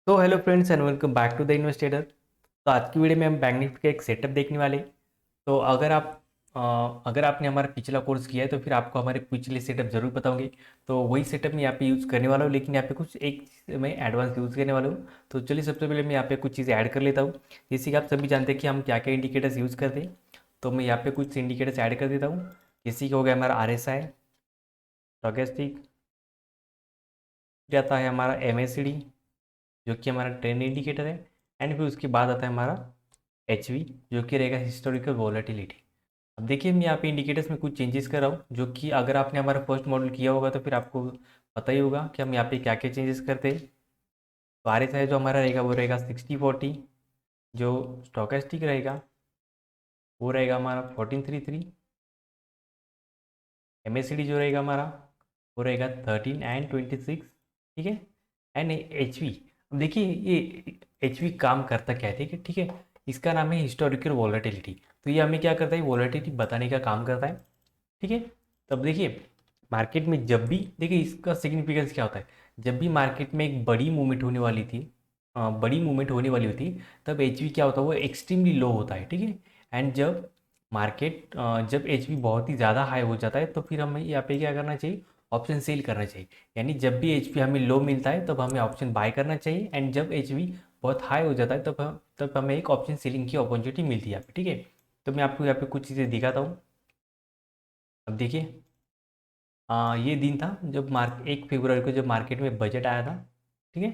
तो hello friends and welcome back to the investator. तो आज की वीडियो में हम बैंक निफ्टी का एक सेटअप देखने वाले हैं। तो अगर आपने हमारा पिछला कोर्स किया है तो फिर आपको हमारे पिछले सेटअप जरूर पता होंगे। तो वही सेटअप मैं यहाँ पे यूज़ करने वाला हूँ, लेकिन यहाँ पे कुछ एक चीज़ मैं एडवांस यूज़ करने वाला हूँ। तो चलिए सबसे पहले मैं यहाँ पे कुछ चीज़ें ऐड कर लेता हूँ। जैसे कि आप सभी जानते हैं कि हम क्या क्या इंडिकेटर्स यूज़ करते हैं। तो मैं यहाँ पे कुछ इंडिकेटर्स ऐड कर देता हूँ। जैसे कि हो गया हमारा RSI, स्टोकेस्टिक, आता है हमारा MACD जो कि हमारा ट्रेंड इंडिकेटर है। एंड फिर उसके बाद आता है हमारा HV जो कि रहेगा हिस्टोरिकल वॉलेटिलिटी। अब देखिए मैं यहाँ पे इंडिकेटर्स में कुछ चेंजेस कर रहा हूँ, जो कि अगर आपने हमारा फर्स्ट मॉडल किया होगा तो फिर आपको पता ही होगा कि हम यहाँ पे क्या क्या चेंजेस करते हैं। तो RSI जो हमारा रहेगा वो रहेगा 60/40। जो स्टोकेस्टिक रहेगा वो रहेगा हमारा 1433। MACD जो रहेगा हमारा वो रहेगा 13 and 26। ठीक है। एंड HV, अब देखिए ये HV काम करता क्या है, ठीक है। इसका नाम है हिस्टोरिकल वॉलेटिलिटी। तो ये हमें क्या करता है, वॉलेटिलिटी बताने का काम करता है। ठीक है। तब देखिए मार्केट में जब भी देखिए इसका सिग्निफिकेंस क्या होता है, जब भी मार्केट में एक बड़ी मूवमेंट होने वाली थी, बड़ी मूवमेंट होने वाली होती, तब HV क्या होता है, वो एक्सट्रीमली लो होता है। ठीक है। एंड जब HV बहुत ही ज़्यादा हाई हो जाता है तो फिर हमें यहाँ पे क्या करना चाहिए, ऑप्शन सेल करना चाहिए। यानी जब भी HV हमें लो मिलता है तब हमें ऑप्शन बाय करना चाहिए, एंड जब HV बहुत हाई हो जाता है तब हमें एक ऑप्शन सेलिंग की अपॉर्चुनिटी मिलती है यहाँ पे। ठीक है। तो मैं आपको यहाँ पे कुछ चीज़ें दिखाता हूँ। अब देखिए ये दिन था जब 1 फरवरी को जब मार्केट में बजट आया था। ठीक है।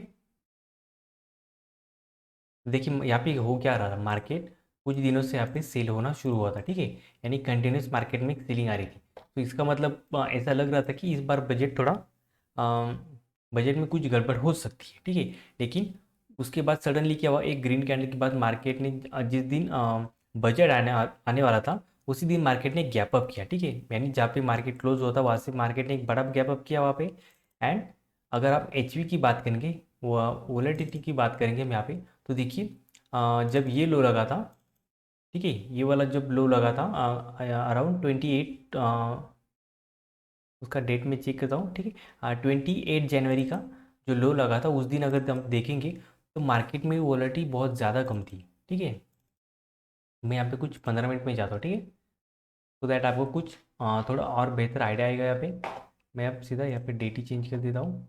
देखिए यहाँ पे हो क्या रहा था, मार्केट कुछ दिनों से यहाँ पे सेल होना शुरू हुआ था। ठीक है। यानी कंटिन्यूस मार्केट में सेलिंग आ रही थी। तो इसका मतलब ऐसा लग रहा था कि इस बार बजट में कुछ गड़बड़ हो सकती है। ठीक है। लेकिन उसके बाद सडनली क्या हुआ, एक ग्रीन कैंडल के बाद मार्केट ने जिस दिन बजट आने वाला था उसी दिन मार्केट ने गैप अप किया। ठीक है। यानी जहाँ पे मार्केट क्लोज होता वहाँ से मार्केट ने एक बड़ा गैप अप किया वहाँ पे। एंड अगर आप HV की बात करेंगे, वो वोलेटिलिटी की बात करेंगे हम यहाँ पे, तो देखिए जब ये लो लगा था, ठीक है, ये वाला जब लो लगा था अराउंड 28, उसका डेट में चेक करता हूँ। ठीक है। 28 जनवरी का जो लो लगा था उस दिन अगर हम देखेंगे तो मार्केट में वॉलेटिलिटी बहुत ज़्यादा कम थी। ठीक है। मैं यहाँ पे कुछ 15 मिनट में जाता हूँ। ठीक है। तो दैट आपको कुछ थोड़ा और बेहतर आइडिया आएगा यहाँ पे। मैं अब सीधा यहाँ पे डेट ही चेंज कर देता हूँ।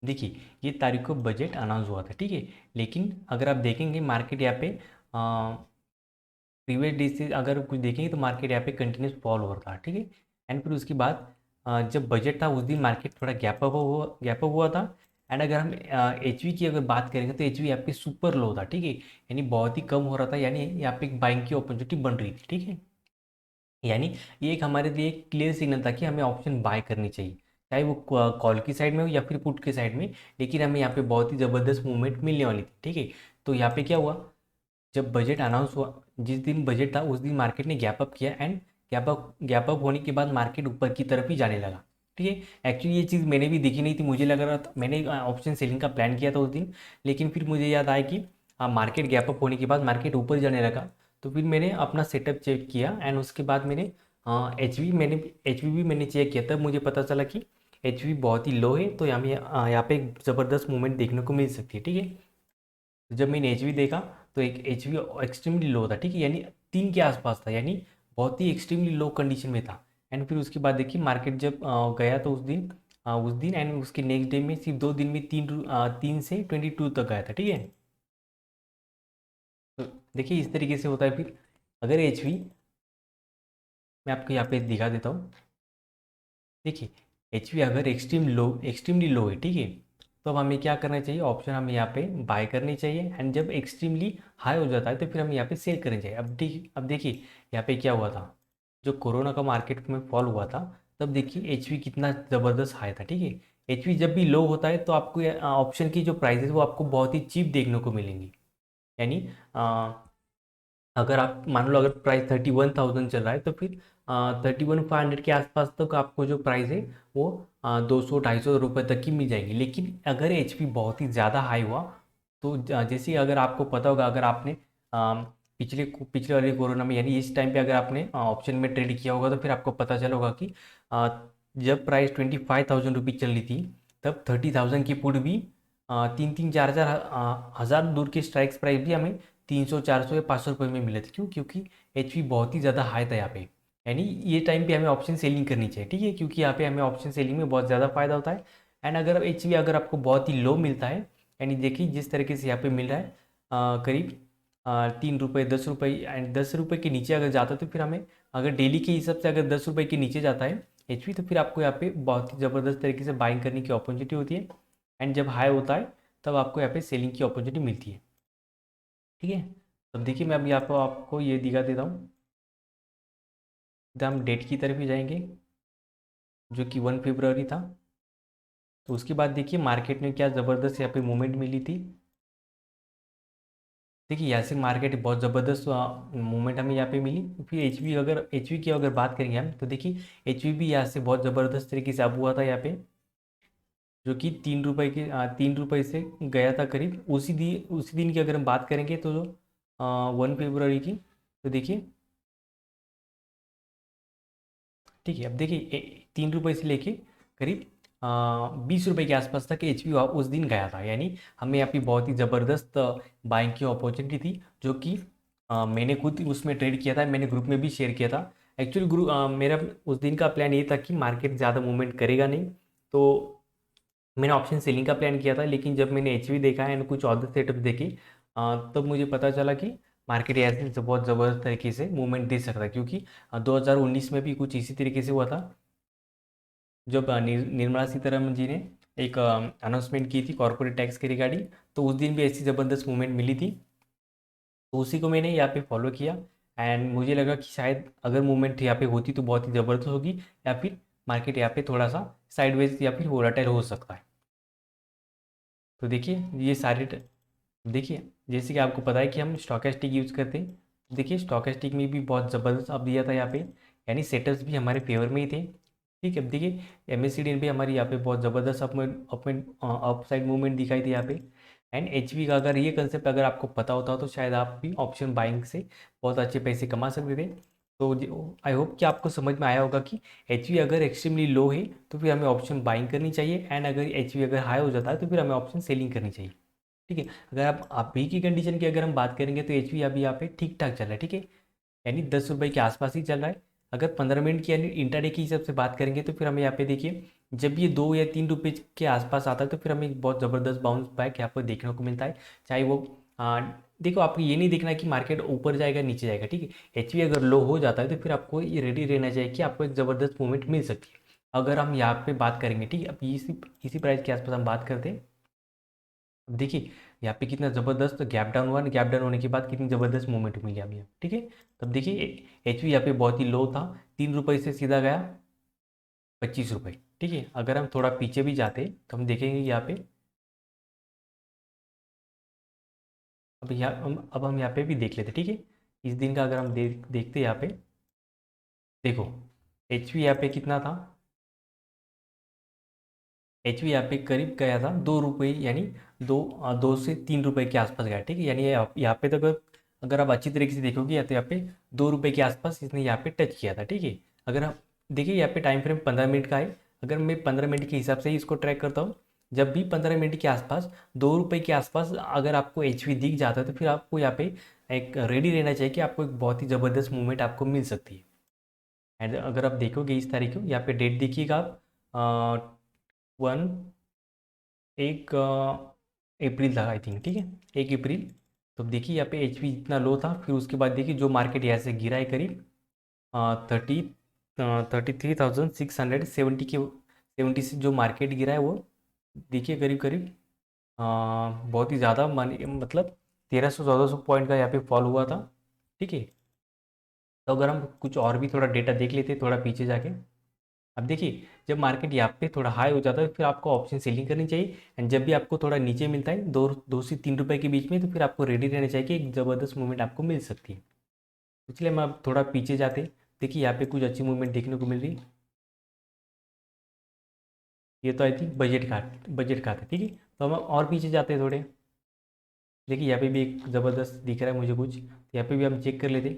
देखिए ये तारीख को बजट अनाउंस हुआ था। ठीक है। लेकिन अगर आप देखेंगे मार्केट यहाँ पे प्रीवियस डे से अगर कुछ देखेंगे तो मार्केट यहाँ पे कंटिन्यूस फॉल हो रहा था। ठीक है। एंड फिर उसके बाद जब बजट था उस दिन मार्केट थोड़ा गैप अप हुआ था। एंड अगर हम HV की अगर बात करेंगे तो HV यहाँ पे सुपर लो था। ठीक है। यानी बहुत ही कम हो रहा था, यानी यहाँ पे एक बाइंग की अपॉर्चुनिटी बन रही थी। ठीक है। यानी ये एक हमारे लिए एक क्लियर सिग्नल था कि हमें ऑप्शन बाय करनी चाहिए, चाहे वो कॉल की साइड में हो या फिर पुट की साइड में। लेकिन हमें यहाँ पे बहुत ही ज़बरदस्त मूवमेंट मिलने वाली थी। ठीक है। तो यहाँ पे क्या हुआ, जब बजट अनाउंस हुआ, जिस दिन बजट था उस दिन मार्केट ने गैप अप किया। एंड गैप अप होने के बाद मार्केट ऊपर की तरफ ही जाने लगा। ठीक है। एक्चुअली ये चीज़ मैंने भी देखी नहीं थी, मुझे लग रहा था, मैंने ऑप्शन सेलिंग का प्लान किया था उस दिन। लेकिन फिर मुझे याद आया कि मार्केट गैप अप होने के बाद मार्केट ऊपर जाने लगा। तो फिर मैंने अपना सेटअप चेक किया एंड उसके बाद एच वी भी मैंने चेक किया। तब मुझे पता चला कि HV बहुत ही लो है, तो यहाँ पे एक ज़बरदस्त मूवमेंट देखने को मिल सकती है। ठीक है। तो जब मैंने HV देखा तो एक HV एक्सट्रीमली लो था। ठीक है। यानी 3 के आसपास था, यानी बहुत ही एक्सट्रीमली लो कंडीशन में था। एंड फिर उसके बाद देखिए मार्केट जब गया तो उस दिन एंड उसके नेक्स्ट डे में सिर्फ 2 दिन में 3 से 22 तक गया था। ठीक है। तो देखिए इस तरीके से होता है। फिर अगर HV मैं आपको यहाँ पे दिखा देता हूँ। देखिए HV अगर एक्सट्रीमली लो है, ठीक है, तो अब हमें क्या करना चाहिए, ऑप्शन हमें यहाँ पे बाय करनी चाहिए। एंड जब एक्सट्रीमली हाई हो जाता है तो फिर हमें यहाँ पे सेल करनी चाहिए। अब देखिए यहाँ पे क्या हुआ था, जो कोरोना का मार्केट में फॉल हुआ था तब देखिए HV कितना ज़बरदस्त हाई था। ठीक है। HV जब भी लो होता है तो आपको ऑप्शन की जो प्राइस वो आपको बहुत ही चीप देखने को मिलेंगी। यानी अगर आप मान लो अगर प्राइस 31,000 चल रहा है तो फिर 31,500 के आसपास तक आपको जो प्राइस है वो 200-250 रुपये तक की मिल जाएगी। लेकिन अगर HP बहुत ही ज़्यादा हाई हुआ तो जैसे अगर आपको पता होगा, अगर आपने पिछले पिछले वाले कोरोना में, यानी इस टाइम पे अगर आपने ऑप्शन में ट्रेड किया होगा तो फिर आपको पता चला होगा कि अ, जब प्राइस 25,000 रुपीज़ चल रही थी, तब 30,000 की पुट भी 3-3 4 4 हज़ार दूर की स्ट्राइक्स प्राइस भी हमें 300 400 या 500 रुपये में मिले थे। क्यों? क्योंकि एच बहुत ही ज़्यादा हाई था यहाँ पे। यानी ये टाइम पे हमें ऑप्शन सेलिंग करनी चाहिए, ठीक है, क्योंकि यहाँ पे हमें ऑप्शन सेलिंग में बहुत ज़्यादा फायदा होता है। एंड अगर एच अगर आपको बहुत ही लो मिलता है, यानी देखिए जिस तरीके से यहाँ पे मिल रहा है करीब 3 रुपये 10 रुपये, एंड 10 रुपये के नीचे अगर जाता है तो फिर हमें, अगर डेली के हिसाब से अगर 10 रुपये के नीचे जाता है एच तो फिर आपको यहाँ पे बहुत ही ज़बरदस्त तरीके से बाइंग करने की अपॉर्चुनिटी होती है। एंड जब हाई होता है तब आपको यहाँ पे सेलिंग की अपॉर्चुनिटी मिलती है, ठीक है। तब देखिए मैं अभी आपको ये दिखा देता हूँ। तो हम डेट की तरफ ही जाएंगे, जो कि 1 फरवरी था। तो उसके बाद देखिए मार्केट में क्या ज़बरदस्त यहाँ पे मूवमेंट मिली थी। देखिए यहाँ से मार्केट बहुत ज़बरदस्त मूवमेंट हमें यहाँ पे मिली। फिर एच की अगर बात करेंगे हम, तो देखिए एच भी यहाँ से बहुत ज़बरदस्त तरीके से अप हुआ था यहाँ पे, जो कि 3 रुपये से गया था करीब। उसी दिन की अगर हम बात करेंगे तो जो 1 फरवरी की, तो देखिए, ठीक है, अब देखिए 3 रुपये से लेके करीब 20 रुपये के आसपास तक एच उस दिन गया था। यानी हमें यहाँ पे बहुत ही ज़बरदस्त बाइंग की अपॉर्चुनिटी थी, जो कि मैंने खुद उसमें ट्रेड किया था, मैंने ग्रुप में भी शेयर किया था। एक्चुअली मेरा उस दिन का प्लान ये था कि मार्केट ज़्यादा मूवमेंट करेगा नहीं, तो मैंने ऑप्शन सेलिंग का प्लान किया था। लेकिन जब मैंने एच देखा एंड कुछ अदर सेटअप देखे, तब मुझे पता चला कि मार्केट ऐसे बहुत ज़बरदस्त तरीके से मूवमेंट दे सकता है, क्योंकि 2019 में भी कुछ इसी तरीके से हुआ था, जब निर्मला सीतारमन जी ने एक अनाउंसमेंट की थी कॉर्पोरेट टैक्स के रिगार्डिंग। तो उस दिन भी ऐसी ज़बरदस्त मूवमेंट मिली थी, तो उसी को मैंने यहाँ पे फॉलो किया। एंड मुझे लगा कि शायद अगर मूवमेंट यहाँ पे होती तो बहुत ही ज़बरदस्त होगी, या फिर मार्केट यहाँ पे थोड़ा सा साइडवेज या फिर वोलाटाइल हो सकता है। तो देखिए ये सारे देखिए, जैसे कि आपको पता है कि हम स्टॉकेस्टिक यूज़ करते हैं। देखिए स्टॉकेस्टिक में भी बहुत ज़बरदस्त अप दिया था यहाँ पे, यानी सेटअप्स भी हमारे फेवर में ही थे, ठीक है। अब देखिए एमएससीडी भी हमारी यहाँ पे बहुत ज़बरदस्त अप साइड मूवमेंट दिखाई थी यहाँ पे। एंड एचवी का अगर ये कंसेप्ट अगर आपको पता होता तो शायद आप भी ऑप्शन बाइंग से बहुत अच्छे पैसे कमा सकते थे। तो आई होप कि आपको समझ में आया होगा कि एच अगर एक्सट्रीमली लो है तो फिर हमें ऑप्शन बाइंग करनी चाहिए, एंड अगर एच अगर हाई हो जाता है तो फिर हमें ऑप्शन सेलिंग करनी चाहिए, ठीक है। अगर आप अभी की कंडीशन की अगर हम बात करेंगे तो एच अभी यहाँ पे ठीक ठाक चल रहा है, ठीक है, यानी 10 रुपये के आसपास ही चल रहा है। अगर 15 मिनट की यानी इंटरडे के हिसाब से बात करेंगे तो फिर हमें यहाँ पे देखिए, जब ये 2 या 3 रुपये के आसपास आता है तो फिर हमें एक बहुत ज़बरदस्त बाउंस बैक यहाँ पर देखने को मिलता है। चाहे वो देखो, आपको ये नहीं देखना है कि मार्केट ऊपर जाएगा नीचे जाएगा, ठीक है। एच अगर लो हो जाता है तो फिर आपको ये रेडी रहना चाहिए कि आपको एक ज़बरदस्त मूवमेंट मिल सकती है। अगर हम यहाँ पे बात करेंगे, ठीक है, अब इसी प्राइस के आसपास हम बात करते हैं। अब देखिए यहाँ पे कितना ज़बरदस्त गैप डाउन हुआ, गैप डाउन होने के बाद कितनी ज़बरदस्त मूवमेंट मिली अभी, ठीक है। तब देखिए एच यहाँ पे बहुत ही लो था, 3 रुपये से सीधा गया 25 रुपये, ठीक है। अगर हम थोड़ा पीछे भी जाते तो हम देखेंगे यहाँ पे, अब हम यहाँ पे भी देख लेते, ठीक है। इस दिन का अगर हम देखते यहाँ पे, देखो एच यहाँ पे कितना था, एच यहाँ पे करीब गया था 2 रुपये, यानी 2 से 3 रुपये के आसपास गया, ठीक है। यानी यहाँ पे तो अगर आप अच्छी तरीके से देखोगे या तो यहाँ पे 2 रुपये के आसपास इसने यहाँ पे टच किया था, ठीक है। अगर हम देखिए यहाँ पे टाइम फ्रेम 15 मिनट का है, अगर मैं 15 मिनट के हिसाब से ही इसको ट्रैक करता हूँ, जब भी 15 मिनट के आसपास 2 रुपये के आसपास अगर आपको एच दिख जाता है तो फिर आपको यहाँ पे एक रेडी रहना चाहिए कि आपको एक बहुत ही ज़बरदस्त मूवमेंट आपको मिल सकती है। एंड अगर आप देखोगे इस तारीख को, यहाँ पे डेट देखिएगा आप, 1 अप्रैल था आई थिंक, ठीक है, 1 अप्रैल। तो अब देखिए यहाँ पे एच इतना लो था, फिर उसके बाद देखिए जो मार्केट यहाँ से गिरा है करीब 33,670 के 70 से जो मार्केट गिरा है वो देखिए करीब करीब बहुत ही ज़्यादा मतलब 1300 1400 पॉइंट का यहाँ पे फॉल हुआ था, ठीक है। तो अगर हम कुछ और भी थोड़ा डेटा देख लेते थोड़ा पीछे जाके, अब देखिए जब मार्केट यहाँ पे थोड़ा हाई हो जाता है फिर आपको ऑप्शन सेलिंग करनी चाहिए। एंड जब भी आपको थोड़ा नीचे मिलता है 2 से 3 रुपये के बीच में, तो फिर आपको रेडी रहना चाहिए कि एक ज़बरदस्त मूवमेंट आपको मिल सकती है। इसलिए हम अब थोड़ा पीछे जाते, देखिए यहाँ पे कुछ अच्छी मूवमेंट देखने को मिल रही। ये तो आई थिंक बजट का था, ठीक है। तो हम और पीछे जाते हैं थोड़े, देखिए यहाँ पे भी एक ज़बरदस्त दिख रहा है मुझे कुछ, तो यहाँ पे भी हम चेक कर लेते।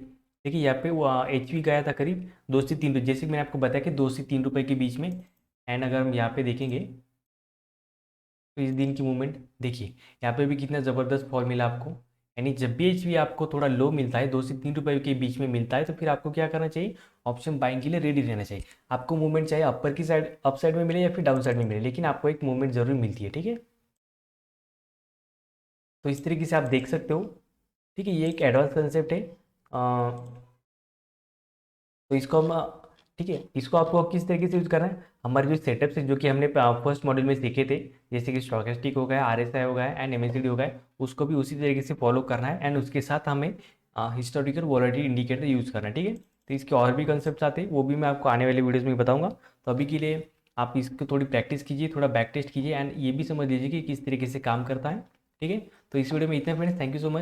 देखिए यहाँ पे वो एच वी गया था करीब 2 से 3, जैसे कि मैंने आपको बताया कि 2 से 3 रुपए के बीच में। एंड अगर हम यहाँ पे देखेंगे तो इस दिन की मूवमेंट देखिए, यहाँ पे भी कितना ज़बरदस्त फॉल मिला आपको। यानी जब भी एच वी आपको थोड़ा लो मिलता है, 2 से 3 रुपए के बीच में मिलता है, तो फिर आपको क्या करना चाहिए, ऑप्शन बाइंग के लिए रेडी रहना चाहिए। आपको मूवमेंट चाहे अपर की साइड, अप साइड में मिले या फिर डाउन साइड में मिले, लेकिन आपको एक मूवमेंट जरूर मिलती है, ठीक है। तो इस तरीके से आप देख सकते हो, ठीक है। ये एक एडवांस कंसेप्ट है। तो इसको हम, ठीक है, इसको आपको किस तरीके से यूज करना है, हमारे जो सेटअप्स है जो कि हमने फर्स्ट मॉड्यूल में सीखे थे, जैसे कि स्टोकेस्टिक हो गया, आरएसआई हो गया एंड एमएसीडी हो गया, उसको भी उसी तरीके से फॉलो करना है। एंड उसके साथ हमें हिस्टोरिकल वॉलेटिलिटी इंडिकेटर यूज करना है, ठीक है। तो इसके और भी कंसेप्ट आते हैं, वो भी मैं आपको आने वाले वीडियोज़ में बताऊंगा। तो अभी के लिए आप इसको थोड़ी प्रैक्टिस कीजिए, थोड़ा बैक टेस्ट कीजिए, एंड ये भी समझ लीजिए कि किस तरीके से काम करता है, ठीक है। तो इस वीडियो में इतना friends, thank you so much.